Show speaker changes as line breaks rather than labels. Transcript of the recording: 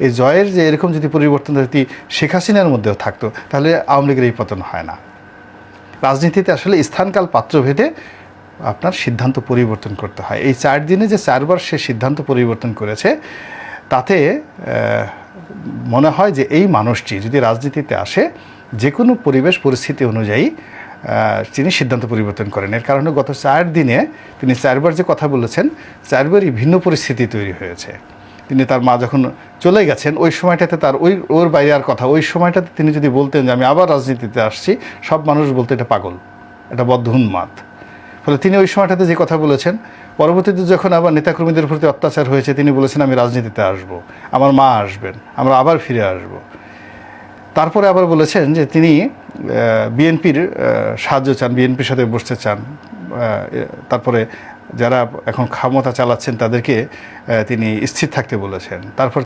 এই জয়ের যে এরকম যদি পরিবর্তন যদি শেখ হাসিনার মধ্যেও থাকতো তাহলে আওয়ামী লীগের এই পতন হয় না। রাজনীতিতে আসলে স্থানকাল পাত্রভেদে আপনার সিদ্ধান্ত পরিবর্তন করতে হয়। এই 4 দিনে যে 4বার সে সিদ্ধান্ত পরিবর্তন করেছে, তাতে মনে হয় যে এই মানুষটি যদি রাজনীতিতে আসে যে কোনো পরিবেশ পরিস্থিতি অনুযায়ী তিনি সিদ্ধান্ত পরিবর্তন করেন। এর কারণে গত 4 দিনে তিনি 4বার যে কথা বলেছেন, 4বারই ভিন্ন পরিস্থিতি তৈরি হয়েছে। তিনি তার মা যখন চলে গেছেন ওই সময়টাতে তার ওর বাইরে আর কথা, ওই সময়টাতে তিনি যদি বলতেন যে আমি আবার রাজনীতিতে আসছি, সব মানুষ বলতো এটা পাগল, এটা বদ্ধ উন্মাদ। ফলে তিনি ওই সময়টাতে যে কথা বলেছেন, পরবর্তীতে যখন আবার নেতাকর্মীদের প্রতি অত্যাচার হয়েছে তিনি বলেছেন আমি রাজনীতিতে আসব, আমার মা আসবেন, আমরা আবার ফিরে আসব। তারপরে আবার বলেছেন যে তিনি বিএনপির সাহায্য চান, বিএনপির সাথে বসতে চান। তারপরে যারা এখন ক্ষমতা চালাচ্ছেন তাদেরকে তিনি স্থির থাকতে বলেছেন। তারপর